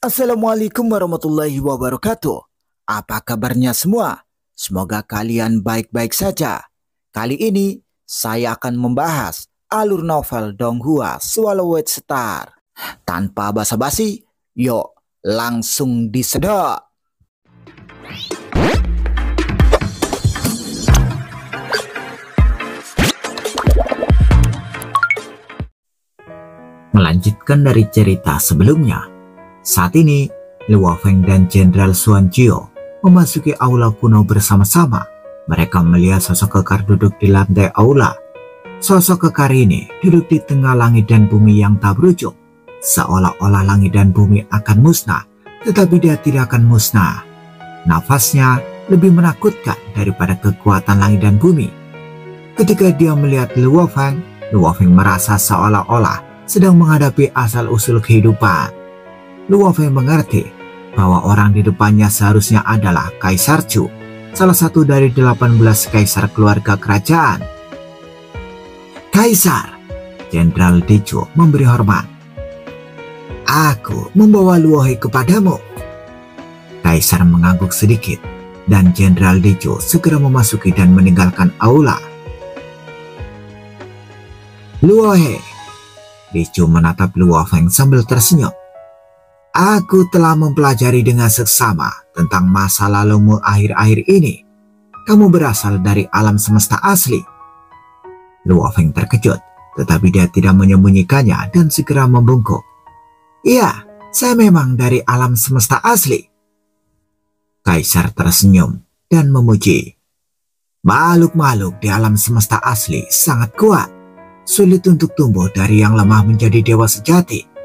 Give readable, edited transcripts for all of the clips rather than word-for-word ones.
Assalamualaikum warahmatullahi wabarakatuh. Apa kabarnya semua? Semoga kalian baik-baik saja. Kali ini saya akan membahas alur novel Donghua Swallowed Star. Tanpa basa-basi, yuk langsung disedot. Melanjutkan dari cerita sebelumnya, saat ini Luo Feng dan Jenderal Xuan Jio memasuki aula kuno bersama-sama. Mereka melihat sosok kekar duduk di lantai aula. Sosok kekar ini duduk di tengah langit dan bumi yang tak berujung. Seolah-olah langit dan bumi akan musnah, tetapi dia tidak akan musnah. Nafasnya lebih menakutkan daripada kekuatan langit dan bumi. Ketika dia melihat Luo Feng merasa seolah-olah sedang menghadapi asal-usul kehidupan. Luo Feng mengerti bahwa orang di depannya seharusnya adalah Kaisar Chu, salah satu dari 18 kaisar keluarga kerajaan. Kaisar, Jenderal Deju memberi hormat. Aku membawa Luo He kepadamu. Kaisar mengangguk sedikit dan Jenderal Deju segera memasuki dan meninggalkan aula. Luo He, Deju menatap Luo Feng sambil tersenyum. Aku telah mempelajari dengan seksama tentang masa lalumu akhir-akhir ini. Kamu berasal dari alam semesta asli. Luo Feng terkejut, tetapi dia tidak menyembunyikannya dan segera membungkuk. Iya, saya memang dari alam semesta asli. Kaisar tersenyum dan memuji. Makhluk-makhluk di alam semesta asli sangat kuat. Sulit untuk tumbuh dari yang lemah menjadi dewa sejati.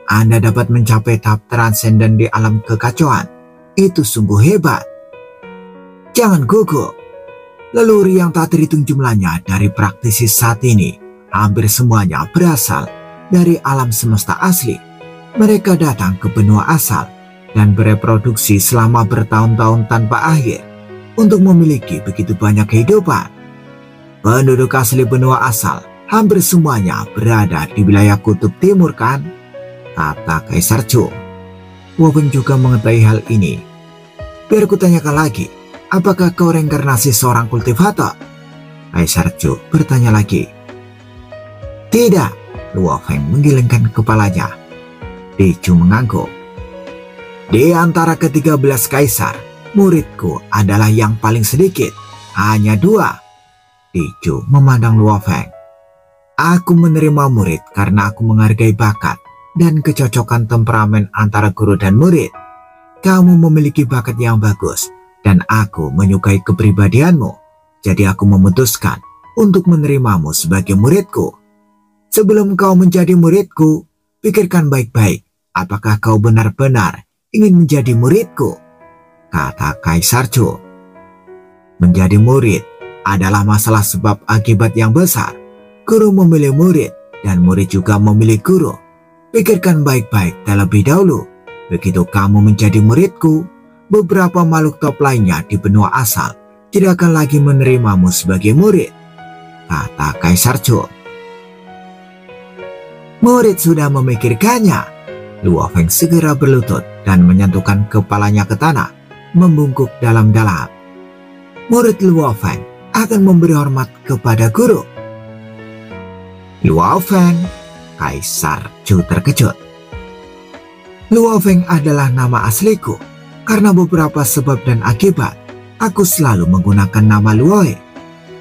Anda dapat mencapai tahap transenden di alam kekacauan. Itu sungguh hebat. Jangan gugup. Leluhur yang tak terhitung jumlahnya dari praktisi saat ini, hampir semuanya berasal dari alam semesta asli. Mereka datang ke benua asal dan bereproduksi selama bertahun-tahun tanpa akhir untuk memiliki begitu banyak kehidupan. Penduduk asli benua asal hampir semuanya berada di wilayah kutub timur, kan? Kata Kaisar Chu. Luo Feng juga mengetahui hal ini. Biar kutanyakan lagi, apakah kau reinkarnasi seorang kultivator? Kaisar Chu bertanya lagi. Tidak, Luo Feng menggelengkan kepalanya. Deju mengangguk. Di antara ke-13 kaisar, muridku adalah yang paling sedikit, hanya 2. Deju memandang Luo Feng. Aku menerima murid karena aku menghargai bakat dan kecocokan temperamen antara guru dan murid. Kamu memiliki bakat yang bagus dan aku menyukai kepribadianmu. Jadi aku memutuskan untuk menerimamu sebagai muridku. Sebelum kau menjadi muridku, pikirkan baik-baik apakah kau benar-benar ingin menjadi muridku, kata Kaisar Chu. Menjadi murid adalah masalah sebab akibat yang besar. Guru memilih murid dan murid juga memilih guru. Pikirkan baik-baik terlebih dahulu. Begitu kamu menjadi muridku, beberapa makhluk top lainnya di benua asal tidak akan lagi menerimamu sebagai murid, kata Kaisar Chu. Murid sudah memikirkannya. Luo Feng segera berlutut dan menyentuhkan kepalanya ke tanah, membungkuk dalam-dalam. Murid Luo Feng akan memberi hormat kepada guru. Luo Feng, Kaisar Chu terkejut. Luo Feng adalah nama asliku. Karena beberapa sebab dan akibat, aku selalu menggunakan nama Luo He,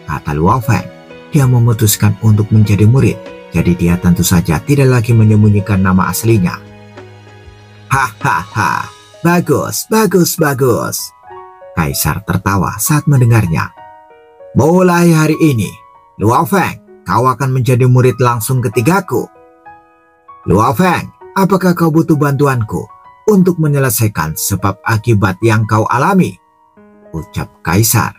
kata Luo Feng. Dia memutuskan untuk menjadi murid, jadi dia tentu saja tidak lagi menyembunyikan nama aslinya. Hahaha, bagus, bagus, bagus. Kaisar tertawa saat mendengarnya. Mulai hari ini, Luo Feng, kau akan menjadi murid langsung ketigaku. Luo Feng, apakah kau butuh bantuanku untuk menyelesaikan sebab akibat yang kau alami? Ucap Kaisar.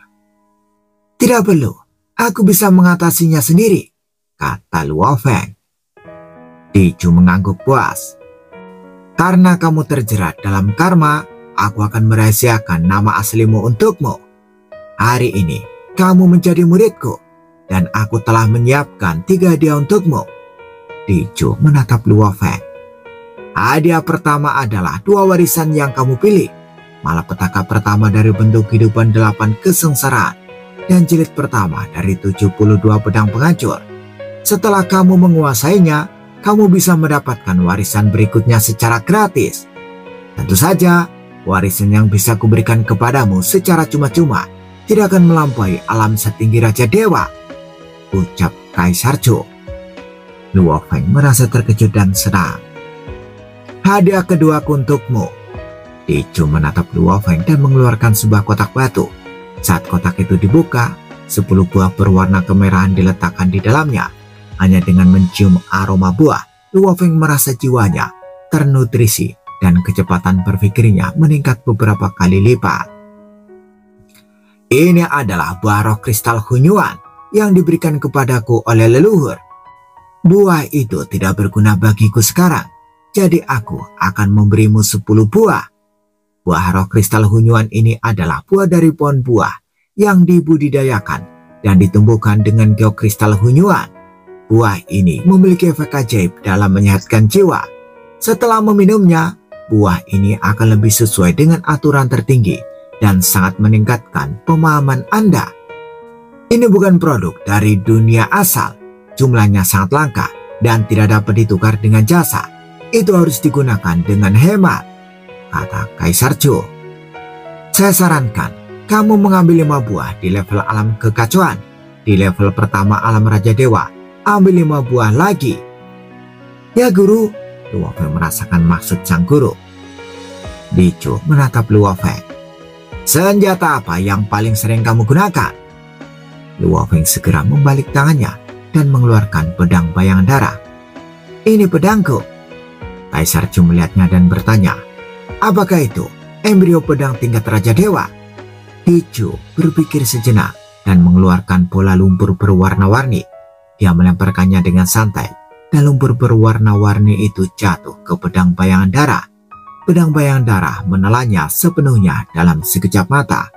Tidak perlu, aku bisa mengatasinya sendiri, kata Luo Feng. Deju mengangguk puas. Karena kamu terjerat dalam karma, aku akan merahasiakan nama aslimu untukmu. Hari ini, kamu menjadi muridku. Dan aku telah menyiapkan 3 hadiah untukmu. Deju menatap Luo Feng. Hadiah pertama adalah 2 warisan yang kamu pilih. Malapetaka pertama dari bentuk kehidupan 8 kesengsaraan dan jilid pertama dari 72 pedang penghancur. Setelah kamu menguasainya, kamu bisa mendapatkan warisan berikutnya secara gratis. Tentu saja, warisan yang bisa kuberikan kepadamu secara cuma-cuma tidak akan melampaui alam setinggi Raja Dewa, ucap Kaisar Zhou. Luo Feng merasa terkejut dan senang. Hadiah kedua untukmu. Dicu menatap Luo Feng dan mengeluarkan sebuah kotak batu. Saat kotak itu dibuka, 10 buah berwarna kemerahan diletakkan di dalamnya. Hanya dengan mencium aroma buah, Luo Feng merasa jiwanya ternutrisi dan kecepatan berpikirnya meningkat beberapa kali lipat. Ini adalah buah roh kristal Hunyuan yang diberikan kepadaku oleh leluhur. Buah itu tidak berguna bagiku sekarang, jadi aku akan memberimu 10 buah. Buah roh kristal Hunyuan ini adalah buah dari pohon buah yang dibudidayakan dan ditumbuhkan dengan geokristal Hunyuan. Buah ini memiliki efek ajaib dalam menyehatkan jiwa. Setelah meminumnya, buah ini akan lebih sesuai dengan aturan tertinggi dan sangat meningkatkan pemahaman Anda. Ini bukan produk dari dunia asal, jumlahnya sangat langka dan tidak dapat ditukar dengan jasa. Itu harus digunakan dengan hemat, kata Kaisar Zhou. Saya sarankan kamu mengambil 5 buah di level alam kekacauan. Di level pertama alam Raja Dewa, ambil 5 buah lagi. Ya guru, Luo Feng merasakan maksud sang guru. Dicu menatap Luo Feng. Senjata apa yang paling sering kamu gunakan? Luo Feng segera membalik tangannya dan mengeluarkan pedang bayangan darah. Ini pedangku. Kaisar Zhou melihatnya dan bertanya, apakah itu embrio pedang tingkat Raja Dewa? Dicu berpikir sejenak dan mengeluarkan bola lumpur berwarna-warni. Dia melemparkannya dengan santai dan lumpur berwarna-warni itu jatuh ke pedang bayangan darah. Pedang bayangan darah menelannya sepenuhnya dalam sekejap mata.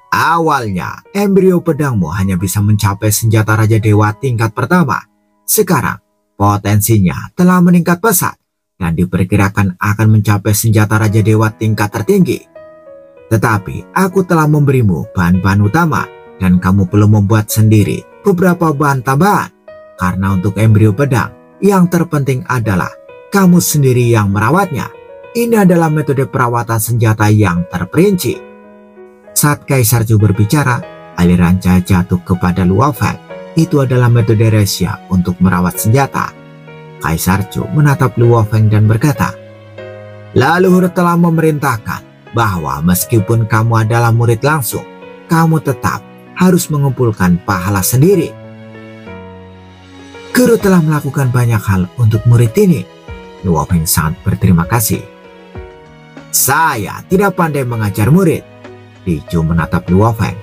Awalnya, embrio pedangmu hanya bisa mencapai senjata Raja Dewa tingkat pertama. Sekarang, potensinya telah meningkat pesat dan diperkirakan akan mencapai senjata Raja Dewa tingkat tertinggi. Tetapi, aku telah memberimu bahan-bahan utama dan kamu perlu membuat sendiri beberapa bahan tambahan. Karena untuk embrio pedang, yang terpenting adalah kamu sendiri yang merawatnya. Ini adalah metode perawatan senjata yang terperinci. Saat Kaisar Zhou berbicara, aliran cahaya jatuh kepada Luo Feng. Itu adalah metode rahasia untuk merawat senjata. Kaisar Zhou menatap Luo Feng dan berkata, leluhur telah memerintahkan bahwa meskipun kamu adalah murid langsung, kamu tetap harus mengumpulkan pahala sendiri. Guru telah melakukan banyak hal untuk murid ini. Luo Feng sangat berterima kasih. Saya tidak pandai mengajar murid. Dicu menatap Luo Feng.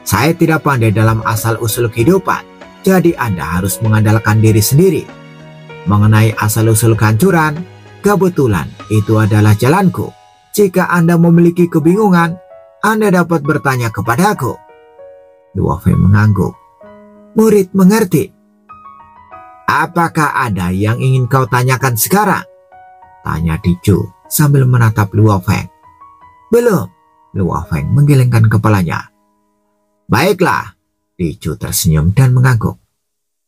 Saya tidak pandai dalam asal-usul kehidupan, jadi Anda harus mengandalkan diri sendiri. Mengenai asal-usul kehancuran, kebetulan itu adalah jalanku. Jika Anda memiliki kebingungan, Anda dapat bertanya kepadaku. Luo Feng mengangguk. Murid mengerti. Apakah ada yang ingin kau tanyakan sekarang? Tanya Dicu sambil menatap Luo Feng. Belum. Luo Feng menggelengkan kepalanya. Baiklah. Dicu tersenyum dan mengangguk.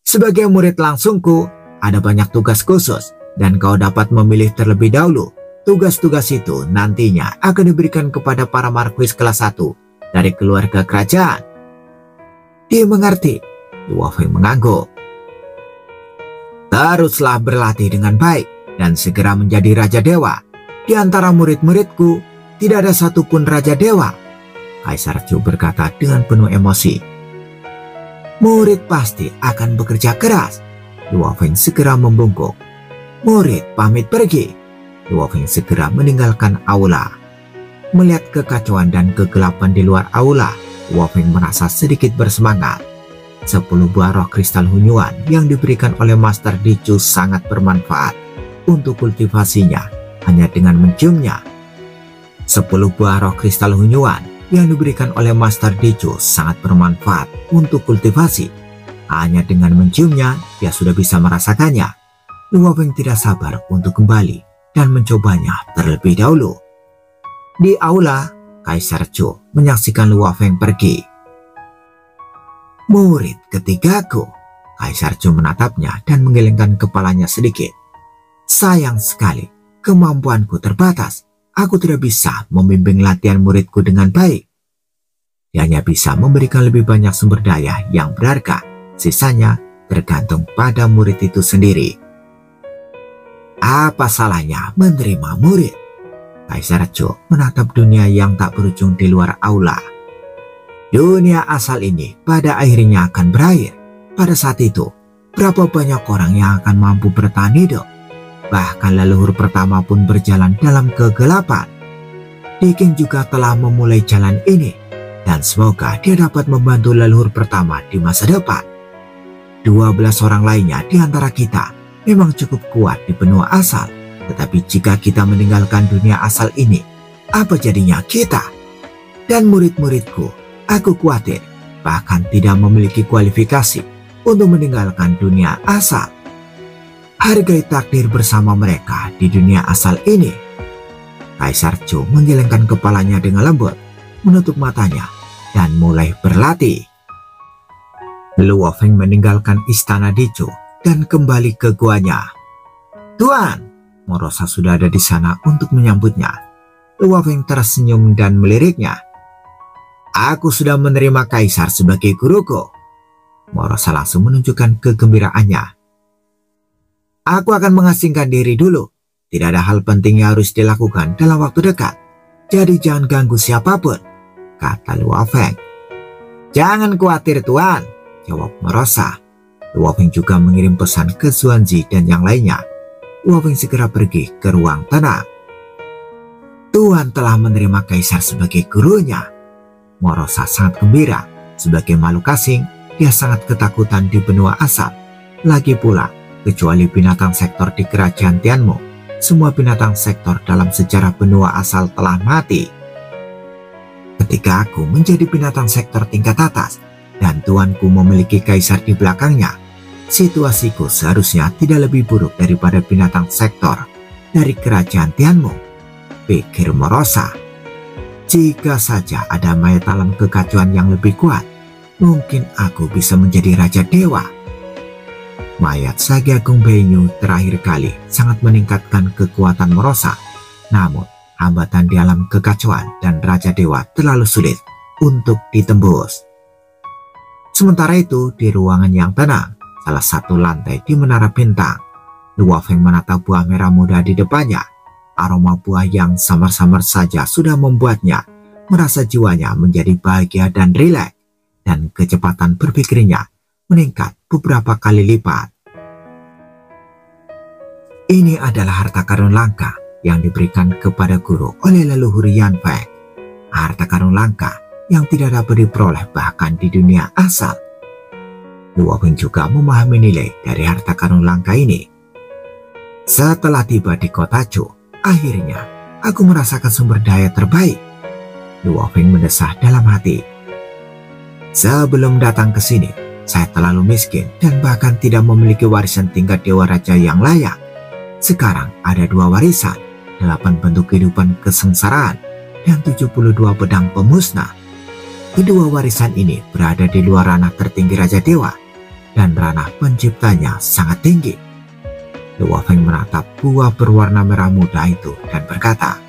Sebagai murid langsungku, ada banyak tugas khusus dan kau dapat memilih terlebih dahulu. Tugas-tugas itu nantinya akan diberikan kepada para marquis kelas 1 dari keluarga kerajaan. Dia mengerti. Luo Feng mengangguk. Teruslah berlatih dengan baik dan segera menjadi Raja Dewa. Di antara murid-muridku, tidak ada satupun Raja Dewa. Kaisar Zhou berkata dengan penuh emosi. Murid pasti akan bekerja keras. Luo Feng segera membungkuk. Murid pamit pergi. Luo Feng segera meninggalkan aula. Melihat kekacauan dan kegelapan di luar aula, Luo Feng merasa sedikit bersemangat. 10 buah roh kristal Hunyuan yang diberikan oleh Master Dicu sangat bermanfaat untuk kultivasinya hanya dengan menciumnya. 10 buah roh kristal Hunyuan yang diberikan oleh Master Dicu sangat bermanfaat untuk kultivasi. Hanya dengan menciumnya, dia sudah bisa merasakannya. Luo Feng tidak sabar untuk kembali dan mencobanya terlebih dahulu. Di aula, Kaisar Zhou menyaksikan Luo Feng pergi. "Murid ketigaku," Kaisar Zhou menatapnya dan menggelengkan kepalanya sedikit. "Sayang sekali, kemampuanku terbatas. Aku tidak bisa membimbing latihan muridku dengan baik. Dia hanya bisa memberikan lebih banyak sumber daya yang berharga. Sisanya tergantung pada murid itu sendiri." "Apa salahnya menerima murid?" Kaisar Zhou menatap dunia yang tak berujung di luar aula. "Dunia asal ini pada akhirnya akan berakhir. Pada saat itu, berapa banyak orang yang akan mampu bertahan hidup? Bahkan leluhur pertama pun berjalan dalam kegelapan. Di King juga telah memulai jalan ini, dan semoga dia dapat membantu leluhur pertama di masa depan. 12 orang lainnya di antara kita memang cukup kuat di benua asal. Tetapi jika kita meninggalkan dunia asal ini, apa jadinya kita? Dan murid-muridku, aku khawatir bahkan tidak memiliki kualifikasi untuk meninggalkan dunia asal. Hargai takdir bersama mereka di dunia asal ini." Kaisar Zhou menggelengkan kepalanya dengan lembut, menutup matanya, dan mulai berlatih. Luo Feng meninggalkan istana di Zhou dan kembali ke guanya. "Tuan!" Morosa sudah ada di sana untuk menyambutnya. Luo Feng tersenyum dan meliriknya. "Aku sudah menerima Kaisar sebagai guruku." Morosa langsung menunjukkan kegembiraannya. "Aku akan mengasingkan diri dulu. Tidak ada hal penting yang harus dilakukan dalam waktu dekat. Jadi jangan ganggu siapapun," kata Luo Feng. "Jangan khawatir Tuan," jawab Morosa. Luo Feng juga mengirim pesan ke Xuanzi dan yang lainnya. Luo Feng segera pergi ke ruang tenang. "Tuan telah menerima Kaisar sebagai gurunya." Morosa sangat gembira. Sebagai makhluk asing, dia sangat ketakutan di benua asal. Lagi pula, kecuali binatang sektor di kerajaan Tianmu, semua binatang sektor dalam sejarah benua asal telah mati. Ketika aku menjadi binatang sektor tingkat atas dan tuanku memiliki Kaisar di belakangnya, situasiku seharusnya tidak lebih buruk daripada binatang sektor dari kerajaan Tianmu, pikir Morosa. Jika saja ada mayat alam kekacauan yang lebih kuat, mungkin aku bisa menjadi Raja Dewa. Mayat Sage Agung Beinu terakhir kali sangat meningkatkan kekuatan Morosa. Namun, hambatan di alam kekacauan dan Raja Dewa terlalu sulit untuk ditembus. Sementara itu, di ruangan yang tenang, salah satu lantai di Menara Bintang, Luo Feng menatap buah merah muda di depannya. Aroma buah yang samar-samar saja sudah membuatnya merasa jiwanya menjadi bahagia dan rileks, dan kecepatan berpikirnya meningkat beberapa kali lipat. Ini adalah harta karun langka yang diberikan kepada guru oleh leluhur Yan Feng. Harta karun langka yang tidak dapat diperoleh bahkan di dunia asal. Luo Feng juga memahami nilai dari harta karun langka ini. Setelah tiba di kota Zhou, akhirnya aku merasakan sumber daya terbaik. Luo Feng mendesah dalam hati. Sebelum datang ke sini, saya terlalu miskin dan bahkan tidak memiliki warisan tingkat Dewa Raja yang layak. Sekarang ada 2 warisan, 8 bentuk kehidupan kesengsaraan, dan 72 pedang pemusnah. Kedua warisan ini berada di luar ranah tertinggi Raja Dewa, dan ranah penciptanya sangat tinggi. Luo Feng menatap buah berwarna merah muda itu dan berkata,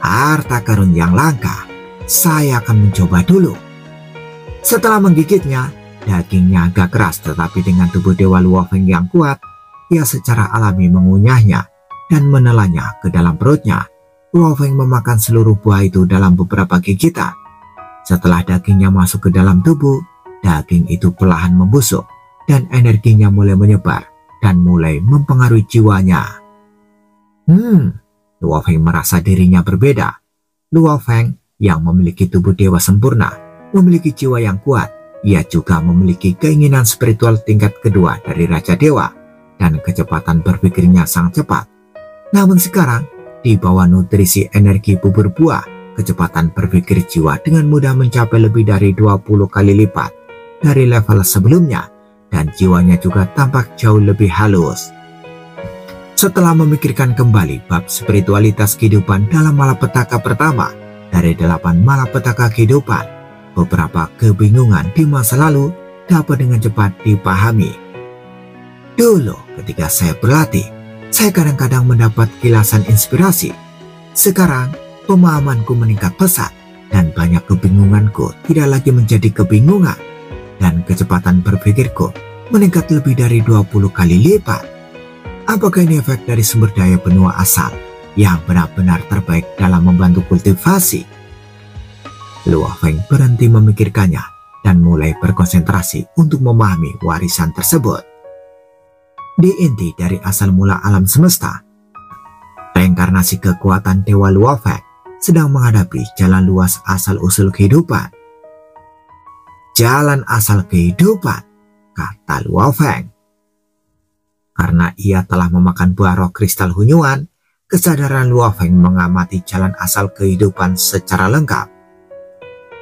"Harta karun yang langka, saya akan mencoba dulu." Setelah menggigitnya, dagingnya agak keras, tetapi dengan tubuh Dewa Luo Feng yang kuat, ia secara alami mengunyahnya dan menelannya ke dalam perutnya. Luo Feng memakan seluruh buah itu dalam beberapa gigitan. Setelah dagingnya masuk ke dalam tubuh, daging itu perlahan membusuk dan energinya mulai menyebar dan mulai mempengaruhi jiwanya. Luo Feng merasa dirinya berbeda. Luo Feng yang memiliki tubuh dewa sempurna, memiliki jiwa yang kuat. Ia juga memiliki keinginan spiritual tingkat kedua dari Raja Dewa, dan kecepatan berpikirnya sangat cepat. Namun sekarang, di bawah nutrisi energi bubur buah, kecepatan berpikir jiwa dengan mudah mencapai lebih dari 20 kali lipat dari level sebelumnya, dan jiwanya juga tampak jauh lebih halus. Setelah memikirkan kembali bab spiritualitas kehidupan dalam malapetaka pertama dari 8 malapetaka kehidupan, beberapa kebingungan di masa lalu dapat dengan cepat dipahami. Dulu ketika saya berlatih, saya kadang-kadang mendapat kilasan inspirasi. Sekarang pemahamanku meningkat pesat dan banyak kebingunganku tidak lagi menjadi kebingungan, dan kecepatan berpikirku meningkat lebih dari 20 kali lipat. Apakah ini efek dari sumber daya benua asal yang benar-benar terbaik dalam membantu kultivasi? Luo Feng berhenti memikirkannya dan mulai berkonsentrasi untuk memahami warisan tersebut. Di inti dari asal mula alam semesta, reinkarnasi kekuatan Dewa Luo Feng sedang menghadapi jalan luas asal-usul kehidupan. Jalan asal kehidupan, kata Luo Feng. Karena ia telah memakan buah roh kristal Hunyuan, kesadaran Luo Feng mengamati jalan asal kehidupan secara lengkap.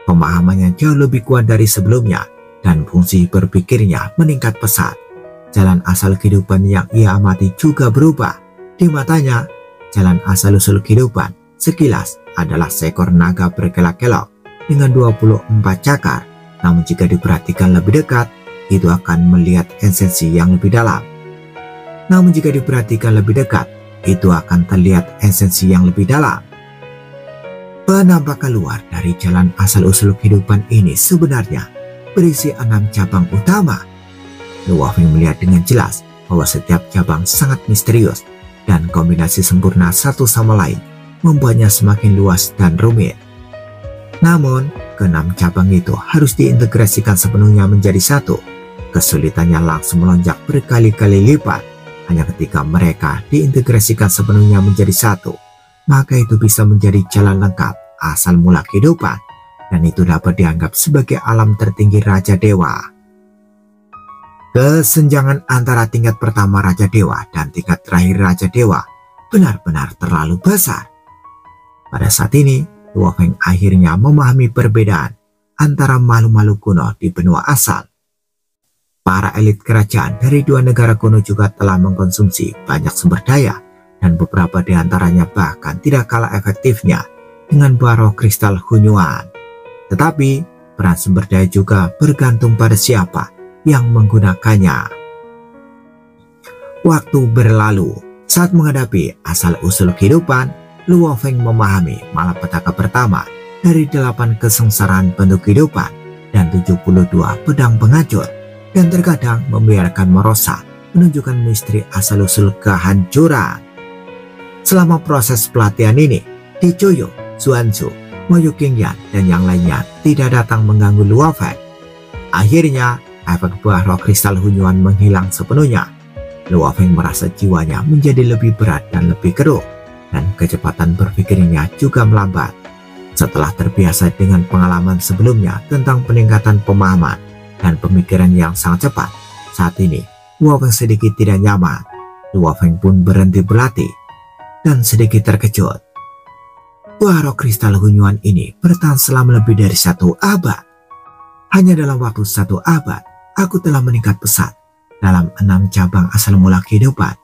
Pemahamannya jauh lebih kuat dari sebelumnya dan fungsi berpikirnya meningkat pesat. Jalan asal kehidupan yang ia amati juga berubah. Di matanya, jalan asal-usul kehidupan sekilas adalah seekor naga berkelok-kelok dengan 24 cakar. Namun jika diperhatikan lebih dekat, itu akan melihat esensi yang lebih dalam. Namun jika diperhatikan lebih dekat, itu akan terlihat esensi yang lebih dalam. Penampakan luar dari jalan asal-usul kehidupan ini sebenarnya berisi 6 cabang utama. Luo Feng melihat dengan jelas bahwa setiap cabang sangat misterius dan kombinasi sempurna satu sama lain membuatnya semakin luas dan rumit. Namun, ke-6 cabang itu harus diintegrasikan sepenuhnya menjadi satu. Kesulitannya langsung melonjak berkali-kali lipat. Hanya ketika mereka diintegrasikan sepenuhnya menjadi satu, maka itu bisa menjadi jalan lengkap asal mula kehidupan, dan itu dapat dianggap sebagai alam tertinggi Raja Dewa. Kesenjangan antara tingkat pertama Raja Dewa dan tingkat terakhir Raja Dewa benar-benar terlalu besar. Pada saat ini, Luo Feng akhirnya memahami perbedaan antara makhluk-makhluk kuno di benua asal. Para elit kerajaan dari 2 negara kuno juga telah mengkonsumsi banyak sumber daya, dan beberapa di antaranya bahkan tidak kalah efektifnya dengan buah roh kristal Hunyuan. Tetapi, peran sumber daya juga bergantung pada siapa yang menggunakannya. Waktu berlalu, saat menghadapi asal-usul kehidupan, Luo Feng memahami malapetaka pertama dari 8 kesengsaraan bentuk kehidupan dan 72 pedang penghancur, dan terkadang membiarkan merosak menunjukkan misteri asal-usul kehancuran. Selama proses pelatihan ini, Di Chuyu, Xuanzu, Moyu Qingyan, dan yang lainnya tidak datang mengganggu Luo Feng. Akhirnya, efek buah roh kristal Hunyuan menghilang sepenuhnya. Luo Feng merasa jiwanya menjadi lebih berat dan lebih keruh, dan kecepatan berpikirnya juga melambat. Setelah terbiasa dengan pengalaman sebelumnya tentang peningkatan pemahaman dan pemikiran yang sangat cepat, saat ini Luo Feng sedikit tidak nyaman. Luo Feng pun berhenti berlatih dan sedikit terkejut. Buah roh kristal Hunyuan ini bertahan selama lebih dari 1 abad. Hanya dalam waktu 1 abad, aku telah meningkat pesat dalam 6 cabang asal mula kehidupan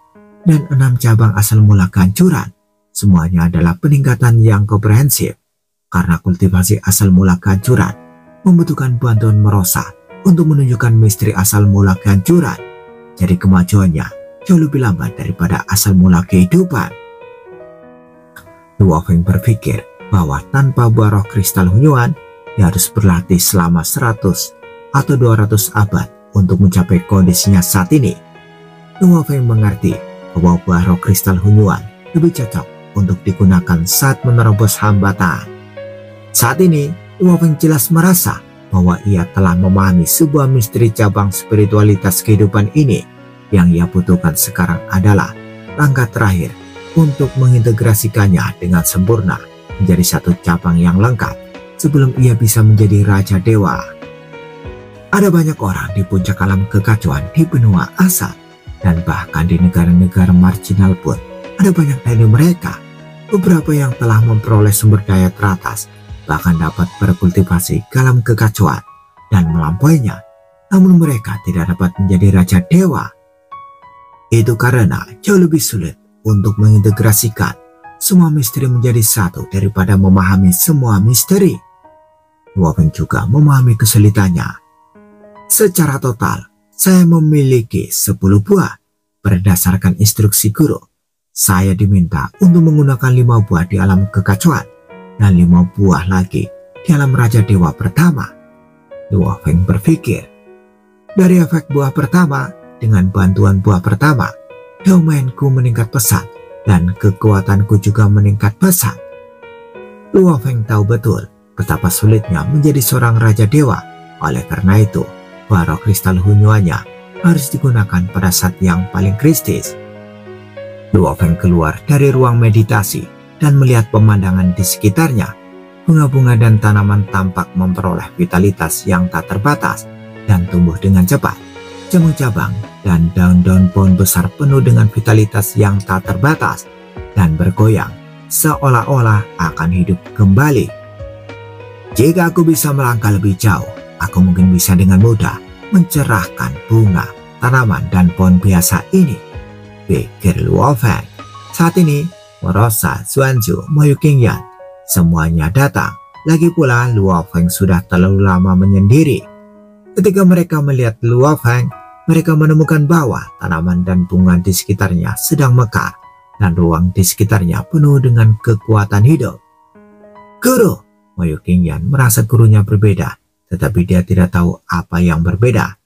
dan 6 cabang asal mula kehancuran. Semuanya adalah peningkatan yang komprehensif, karena kultivasi asal mula kehancuran membutuhkan bantuan merosa untuk menunjukkan misteri asal mula kehancuran. Jadi kemajuannya jauh lebih lambat daripada asal mula kehidupan. Luo Feng berpikir bahwa tanpa buah roh kristal Hunyuan, dia harus berlatih selama 100 atau 200 abad untuk mencapai kondisinya saat ini. Luo Feng mengerti bahwa buah roh kristal Hunyuan lebih cocok untuk digunakan saat menerobos hambatan. Saat ini, Luo Feng jelas merasa bahwa ia telah memahami sebuah misteri cabang spiritualitas kehidupan ini. Yang ia butuhkan sekarang adalah langkah terakhir untuk mengintegrasikannya dengan sempurna menjadi satu cabang yang lengkap sebelum ia bisa menjadi Raja Dewa. Ada banyak orang di puncak alam kekacauan di benua asal, dan bahkan di negara-negara marginal pun ada banyak dari mereka. Beberapa yang telah memperoleh sumber daya teratas bahkan dapat berkultivasi dalam kekacauan dan melampauinya, namun mereka tidak dapat menjadi Raja Dewa. Itu karena jauh lebih sulit untuk mengintegrasikan semua misteri menjadi satu daripada memahami semua misteri. Luo Feng juga memahami kesulitannya. Secara total, saya memiliki 10 buah. Berdasarkan instruksi guru, saya diminta untuk menggunakan 5 buah di alam kekacauan dan 5 buah lagi di alam Raja Dewa pertama. Luo Feng berpikir, dari efek buah pertama, dengan bantuan buah pertama, domainku meningkat pesat dan kekuatanku juga meningkat pesat. Luo Feng tahu betul betapa sulitnya menjadi seorang Raja Dewa. Oleh karena itu, Baro Kristal Hunyuannya harus digunakan pada saat yang paling kritis. Luo Feng keluar dari ruang meditasi dan melihat pemandangan di sekitarnya. Bunga-bunga dan tanaman tampak memperoleh vitalitas yang tak terbatas dan tumbuh dengan cepat. Cabang-cabang dan daun-daun pohon besar penuh dengan vitalitas yang tak terbatas dan bergoyang seolah-olah akan hidup kembali. Jika aku bisa melangkah lebih jauh, aku mungkin bisa dengan mudah mencerahkan bunga, tanaman, dan pohon biasa ini, pikir Luo Feng. Saat ini, Morosa, Xuanzhu, Moyu Qingyan, semuanya datang. Lagi pula Luo Feng sudah terlalu lama menyendiri. Ketika mereka melihat Luo Feng, mereka menemukan bahwa tanaman dan bunga di sekitarnya sedang mekar dan ruang di sekitarnya penuh dengan kekuatan hidup. Guru, Moyu Qingyan merasa gurunya berbeda, tetapi dia tidak tahu apa yang berbeda.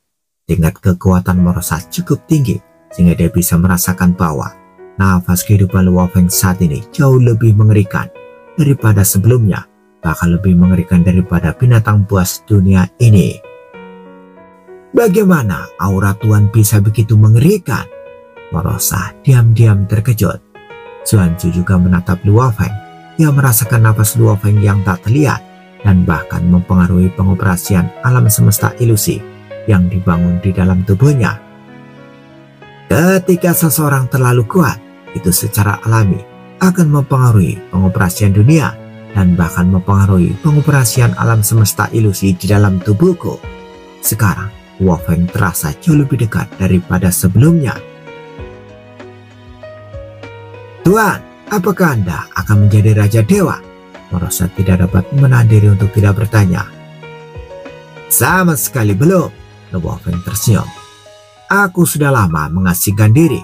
Tingkat kekuatan Morosa cukup tinggi sehingga dia bisa merasakan bahwa nafas kehidupan Luo Feng saat ini jauh lebih mengerikan daripada sebelumnya, bahkan lebih mengerikan daripada binatang buas dunia ini. Bagaimana aura Tuan bisa begitu mengerikan? Morosa diam-diam terkejut. Xuanzhu juga menatap Luo Feng. Dia merasakan nafas Luo Feng yang tak terlihat dan bahkan mempengaruhi pengoperasian alam semesta ilusi yang dibangun di dalam tubuhnya. Ketika seseorang terlalu kuat, itu secara alami akan mempengaruhi pengoperasian dunia dan bahkan mempengaruhi pengoperasian alam semesta ilusi di dalam tubuhku. Sekarang, Luo Feng terasa jauh lebih dekat daripada sebelumnya. Tuan, apakah Anda akan menjadi Raja Dewa? Morosa tidak dapat menahan diri untuk tidak bertanya. Sama sekali belum, Luo Feng tersenyum. Aku sudah lama mengasingkan diri.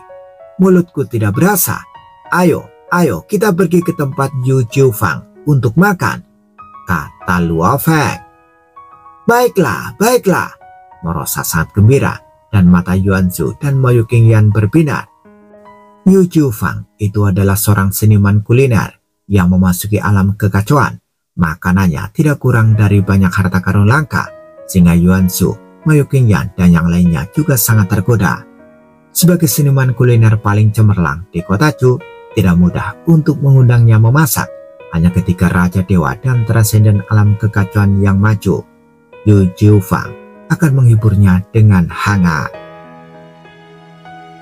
Mulutku tidak berasa. Ayo kita pergi ke tempat Yu Jiufang untuk makan, kata Luo Feng. Baiklah. Morosa sangat gembira dan mata Xuanzhu dan Moyu Qingyan berbinar. Yu Jiufang itu adalah seorang seniman kuliner yang memasuki alam kekacauan. Makanannya tidak kurang dari banyak harta karun langka, sehingga Xuanzhu, Moyu Qingyan, dan yang lainnya juga sangat tergoda. Sebagai seniman kuliner paling cemerlang di kota Chu, tidak mudah untuk mengundangnya memasak. Hanya ketika Raja Dewa dan transenden alam kekacauan yang maju, Yu Jiufang akan menghiburnya dengan hangat.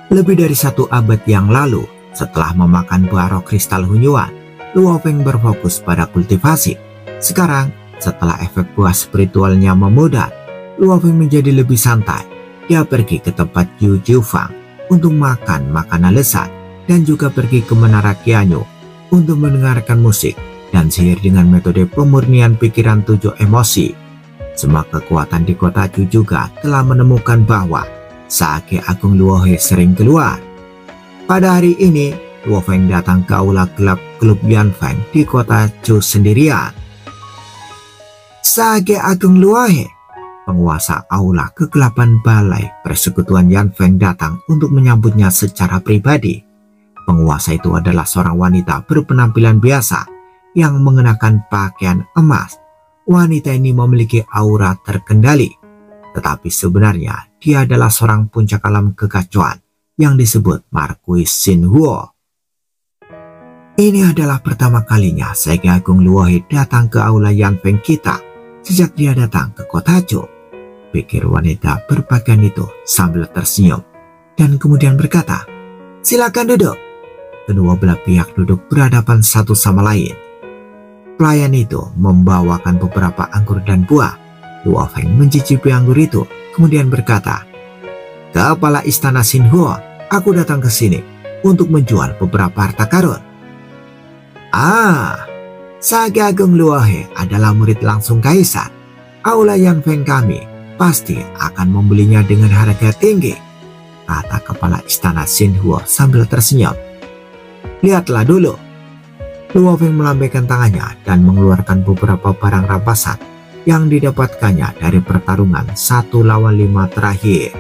Lebih dari 1 abad yang lalu, setelah memakan Baro Kristal Hunyuan, Luo Feng berfokus pada kultivasi. Sekarang, setelah efek buah spiritualnya memudar, Luo Feng menjadi lebih santai. Dia pergi ke tempat Yu Jiufang untuk makan makanan lezat dan juga pergi ke Menara Qianyu untuk mendengarkan musik dan sihir dengan metode pemurnian pikiran 7 emosi. Semua kekuatan di kota Chu juga telah menemukan bahwa Sake Agung Luo He sering keluar. Pada hari ini, Luo Feng datang ke aula gelap klub Yanfeng di kota Chu sendirian. Sake Agung Luo He, penguasa aula kegelapan balai persekutuan Yanfeng, datang untuk menyambutnya secara pribadi. Penguasa itu adalah seorang wanita berpenampilan biasa yang mengenakan pakaian emas. Wanita ini memiliki aura terkendali, tetapi sebenarnya dia adalah seorang puncak alam kekacauan yang disebut Marquis Xin Huo. Ini adalah pertama kalinya Sake Agung Luo He datang ke aula Yanfeng kita sejak dia datang ke kota Chu, pikir wanita berpakaian itu sambil tersenyum dan kemudian berkata, silakan duduk. Kedua belah pihak duduk berhadapan satu sama lain. Pelayan itu membawakan beberapa anggur dan buah. Luo Feng mencicipi anggur itu, kemudian berkata, Kepala Istana Xin Huo, aku datang ke sini untuk menjual beberapa harta karun. Sage Agung Luohe adalah murid langsung kaisar. Aula Yan Feng kami pasti akan membelinya dengan harga tinggi, kata kepala istana Xin Huo sambil tersenyum. Lihatlah dulu. Luo Feng melambaikan tangannya dan mengeluarkan beberapa barang rampasan yang didapatkannya dari pertarungan 1 lawan 5 terakhir.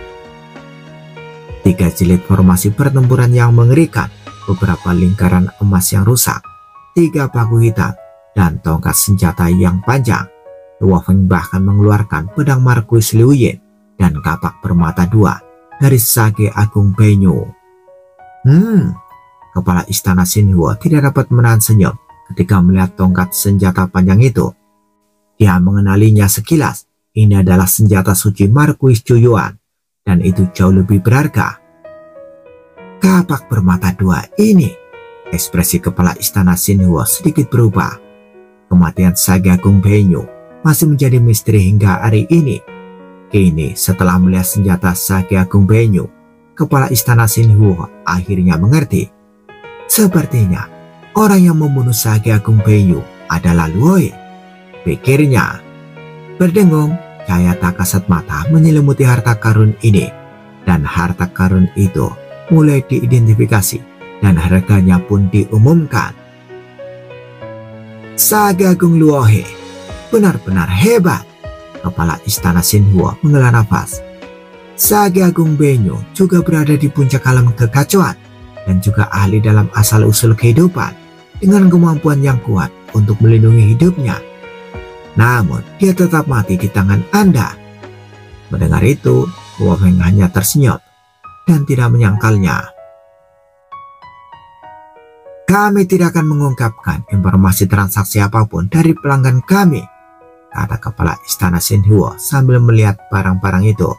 3 jilid formasi pertempuran yang mengerikan, beberapa lingkaran emas yang rusak, 3 paku hitam, dan tongkat senjata yang panjang. Luo Feng bahkan mengeluarkan pedang Marquis Liu Yin dan kapak bermata 2 dari Sage Agung Beiyou. Kepala istana Xin Huo tidak dapat menahan senyum ketika melihat tongkat senjata panjang itu. Dia mengenalinya sekilas. Ini adalah senjata suci Marquis Zhu Yuan, dan itu jauh lebih berharga. Kapak bermata 2 ini, ekspresi kepala istana Xin Huo sedikit berubah. Kematian Sage Agung Beiyou masih menjadi misteri hingga hari ini. Kini setelah melihat senjata Sage Agung Beiyou, kepala istana Xin Huo akhirnya mengerti. Sepertinya orang yang membunuh Sage Agung Beiyou adalah Luohe, pikirnya. Berdengung, cahaya tak kasat mata menyelimuti harta karun ini, dan harta karun itu mulai diidentifikasi dan harganya pun diumumkan. Sage Agung Luohe benar-benar hebat. Kepala istana Xin Huo menghela nafas. Sage Agung Beiyou juga berada di puncak alam kekacauan dan juga ahli dalam asal-usul kehidupan dengan kemampuan yang kuat untuk melindungi hidupnya. Namun dia tetap mati di tangan Anda. Mendengar itu, Luo Feng hanya tersenyum dan tidak menyangkalnya. Kami tidak akan mengungkapkan informasi transaksi apapun dari pelanggan kami, kata kepala istana Xin Huo sambil melihat barang-barang itu.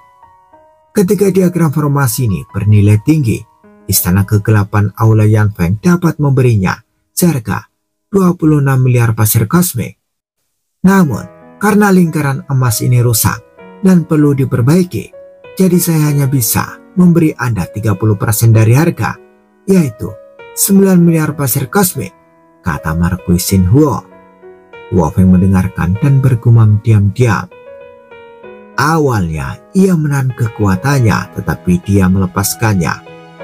Ketika diagram formasi ini bernilai tinggi, istana kegelapan Aula Yan Feng dapat memberinya seharga 26 miliar pasir kosmik. Namun, karena lingkaran emas ini rusak dan perlu diperbaiki, jadi saya hanya bisa memberi Anda 30% dari harga, yaitu 9 miliar pasir kosmik, kata Marquis Xin Huo. Luo Feng mendengarkan dan bergumam diam-diam. Awalnya ia menahan kekuatannya, tetapi dia melepaskannya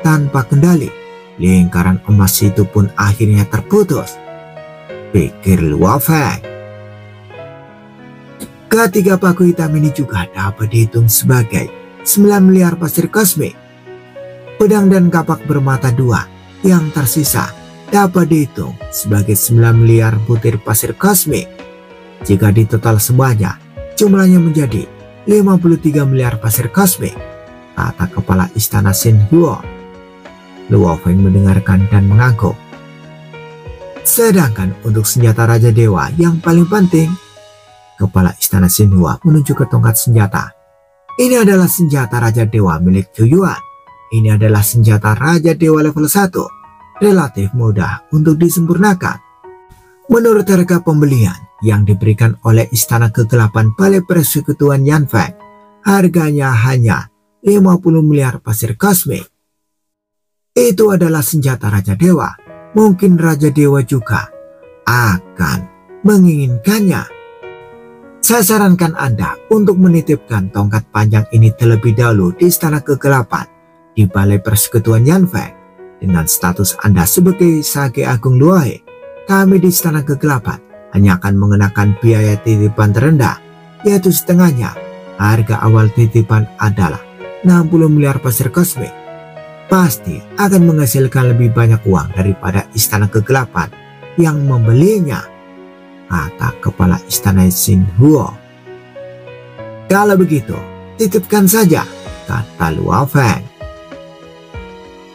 tanpa kendali. Lingkaran emas itu pun akhirnya terputus, pikir Luo Feng. Ketiga paku hitam ini juga dapat dihitung sebagai 9 miliar pasir kosmik. Pedang dan kapak bermata 2 yang tersisa dapat dihitung sebagai 9 miliar butir pasir kosmik. Jika ditotal semuanya, jumlahnya menjadi 53 miliar pasir kosmik, kata kepala istana Xin Huo. Luo Feng mendengarkan dan mengangguk. Sedangkan untuk senjata Raja Dewa yang paling penting, kepala istana Xin Huo menunjuk ke tongkat senjata. Ini adalah senjata Raja Dewa milik Zhu Yuan. Ini adalah senjata Raja Dewa level 1, relatif mudah untuk disempurnakan. Menurut harga pembelian yang diberikan oleh Istana Kegelapan Balai Persekutuan Yan Feng, harganya hanya 50 miliar pasir kosmik. Itu adalah senjata Raja Dewa. Mungkin Raja Dewa juga akan menginginkannya. Saya sarankan Anda untuk menitipkan tongkat panjang ini terlebih dahulu di Istana Kegelapan di Balai Persekutuan Yan Feng. Dengan status Anda sebagai Sage Agung Luohe, kami di Istana Kegelapan hanya akan mengenakan biaya titipan terendah, yaitu setengahnya. Harga awal titipan adalah 60 miliar pasir kosmik. Pasti akan menghasilkan lebih banyak uang daripada Istana Kegelapan yang membelinya, kata kepala istana Xin Huo. Kalau begitu, titipkan saja, kata Luo Feng.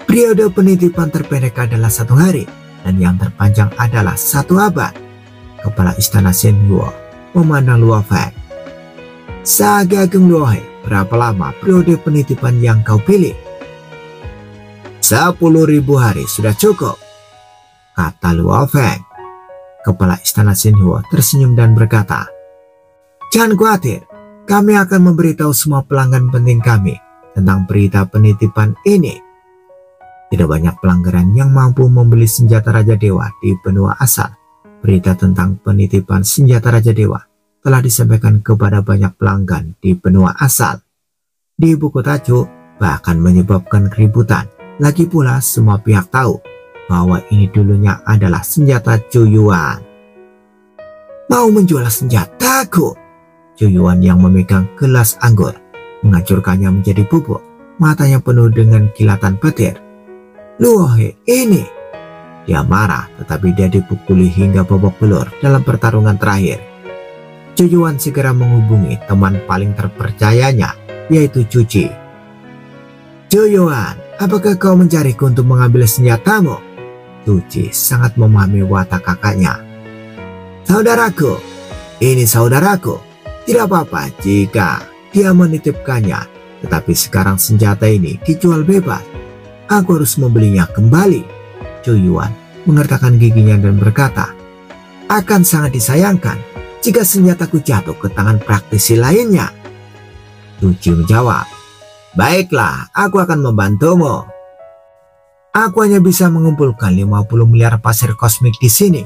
Periode penitipan terpendek adalah 1 hari, dan yang terpanjang adalah 1 abad. Kepala istana Xin Huo memandang Luo Feng. Sage Agung Luohe, berapa lama periode penitipan yang kau pilih? 10.000 hari sudah cukup, kata Luo Feng. Kepala istana Xin Huo tersenyum dan berkata, jangan khawatir, kami akan memberitahu semua pelanggan penting kami tentang berita penitipan ini. Tidak banyak pelanggaran yang mampu membeli senjata Raja Dewa di benua asal. Berita tentang penitipan senjata Raja Dewa telah disampaikan kepada banyak pelanggan di benua asal. Di buku tajuk bahkan menyebabkan keributan. Lagi pula semua pihak tahu bahwa ini dulunya adalah senjata Cuyuan. Mau menjual senjataku? Cuyuan yang memegang gelas anggur menghancurkannya menjadi bubuk. Matanya penuh dengan kilatan petir. Luohe ini. Dia marah, tetapi dia dipukuli hingga babak belur dalam pertarungan terakhir. Cuyuan segera menghubungi teman paling terpercayanya, yaitu Cuci. Cuyuan, apakah kau mencariku untuk mengambil senjatamu? Cuci sangat memahami watak kakaknya. Saudaraku, ini saudaraku. Tidak apa-apa jika dia menitipkannya, tetapi sekarang senjata ini dijual bebas. Aku harus membelinya kembali. Cuyuan mengertakkan giginya dan berkata, akan sangat disayangkan jika senjataku jatuh ke tangan praktisi lainnya. Cuci menjawab, baiklah, aku akan membantumu. Aku hanya bisa mengumpulkan 50 miliar pasir kosmik di sini.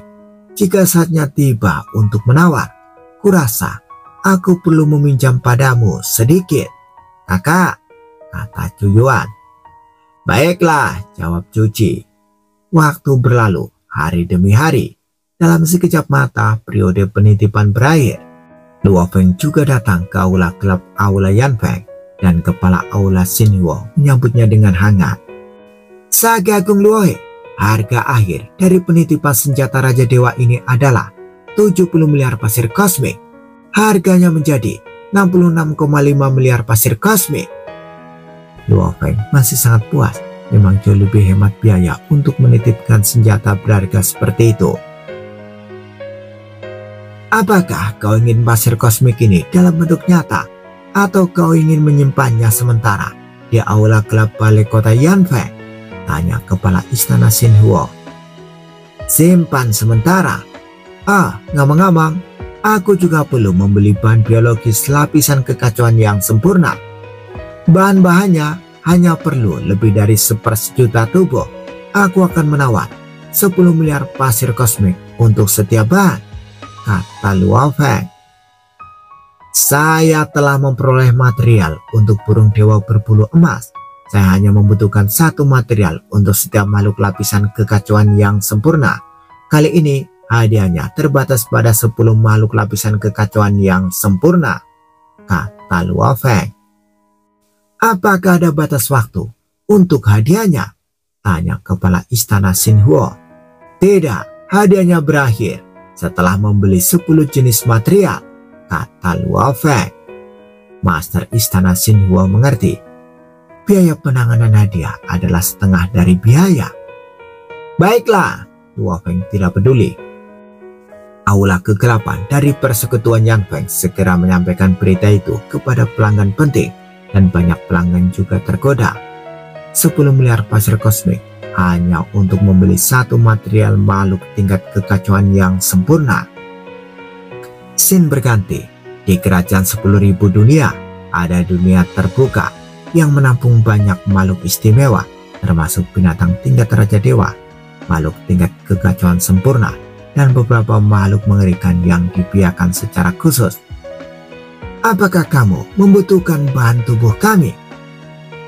Jika saatnya tiba untuk menawar, kurasa aku perlu meminjam padamu sedikit. Kakak, kata Cuyuan. Baiklah, jawab Cuci. Waktu berlalu, hari demi hari. Dalam sekejap mata, periode penitipan berakhir. Luo Feng juga datang ke aula klub Aula Yanfeng, dan kepala aula Xinhuo menyambutnya dengan hangat. Sage Agung Luohe, harga akhir dari penitipan senjata Raja Dewa ini adalah 70 miliar pasir kosmik. Harganya menjadi 66,5 miliar pasir kosmik. Luo Feng masih sangat puas. Memang jauh lebih hemat biaya untuk menitipkan senjata berharga seperti itu. Apakah kau ingin pasir kosmik ini dalam bentuk nyata? Atau kau ingin menyimpannya sementara di aula klub balai kota Yanfeng? Tanya kepala istana Xinhuo. Simpan sementara. Ngomong-ngomong, aku juga perlu membeli bahan biologis lapisan kekacauan yang sempurna. Bahan-bahannya hanya perlu lebih dari 1/4 juta tubuh. Aku akan menawar 10 miliar pasir kosmik untuk setiap bahan, kata Luo Feng. Saya telah memperoleh material untuk burung dewa berbulu emas. Saya hanya membutuhkan 1 material untuk setiap makhluk lapisan kekacauan yang sempurna. Kali ini hadiahnya terbatas pada 10 makhluk lapisan kekacauan yang sempurna, kata Luo Feng. Apakah ada batas waktu untuk hadiahnya? Tanya kepala istana Xinhuo. Tidak, hadiahnya berakhir setelah membeli 10 jenis material, kata Luo Feng. Master istana Xinhuo mengerti. Biaya penanganan hadiah adalah setengah dari biaya. Baiklah, Luo Feng tidak peduli. Aula kegelapan dari persekutuan Yanfeng segera menyampaikan berita itu kepada pelanggan penting. Dan banyak pelanggan juga tergoda. 10 miliar pasir kosmik hanya untuk membeli 1 material makhluk tingkat kekacauan yang sempurna. Scene berganti. Di kerajaan 10.000 dunia, ada dunia terbuka yang menampung banyak makhluk istimewa, termasuk binatang tingkat Raja Dewa, makhluk tingkat kekacauan sempurna, dan beberapa makhluk mengerikan yang dibiarkan secara khusus. Apakah kamu membutuhkan bahan tubuh kami?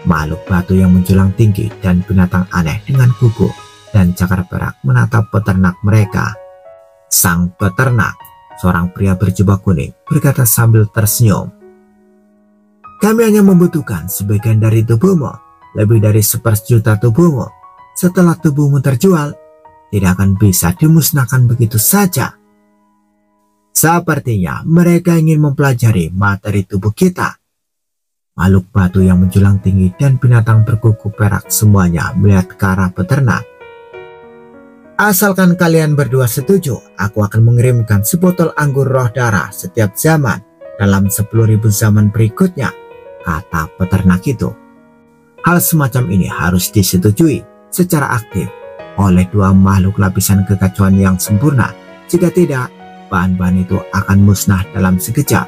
Makhluk batu yang menjulang tinggi dan binatang aneh dengan kuku dan cakar perak menatap peternak mereka. Sang peternak, seorang pria berjubah kuning, berkata sambil tersenyum. Kami hanya membutuhkan sebagian dari tubuhmu, lebih dari 1/4 juta tubuhmu. Setelah tubuhmu terjual, tidak akan bisa dimusnahkan begitu saja. Sepertinya mereka ingin mempelajari materi tubuh kita. Makhluk batu yang menjulang tinggi dan binatang berkuku perak semuanya melihat ke arah peternak. Asalkan kalian berdua setuju, aku akan mengirimkan sebotol anggur roh darah setiap zaman dalam 10.000 zaman berikutnya, kata peternak itu. Hal semacam ini harus disetujui secara aktif oleh 2 makhluk lapisan kekacauan yang sempurna. Jika tidak, bahan-bahan itu akan musnah dalam sekejap.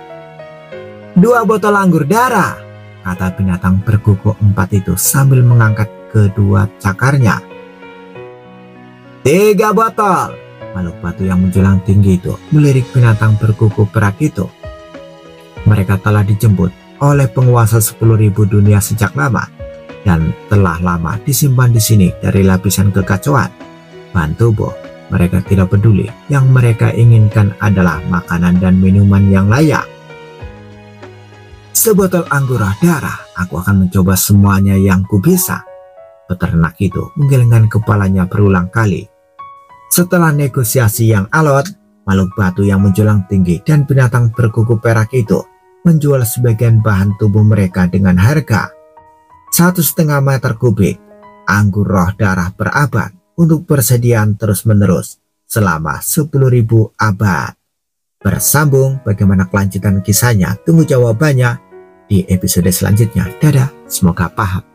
2 botol anggur darah, kata binatang berkuku 4 itu sambil mengangkat kedua cakarnya. 3 botol! Makhluk batu yang menjulang tinggi itu melirik binatang berkuku perak itu. Mereka telah dijemput oleh penguasa 10.000 dunia sejak lama dan telah lama disimpan di sini dari lapisan kekacauan. Bahan tubuh mereka tidak peduli, yang mereka inginkan adalah makanan dan minuman yang layak. Sebotol anggur roh darah, aku akan mencoba semuanya yang kubisa. Peternak itu menggelengkan kepalanya berulang kali. Setelah negosiasi yang alot, makhluk batu yang menjulang tinggi dan binatang berkuku perak itu menjual sebagian bahan tubuh mereka dengan harga 1,5 meter kubik anggur roh darah berabad untuk persediaan terus-menerus selama 10.000 abad. Bersambung bagaimana kelanjutan kisahnya, tunggu jawabannya di episode selanjutnya. Dadah, semoga paham.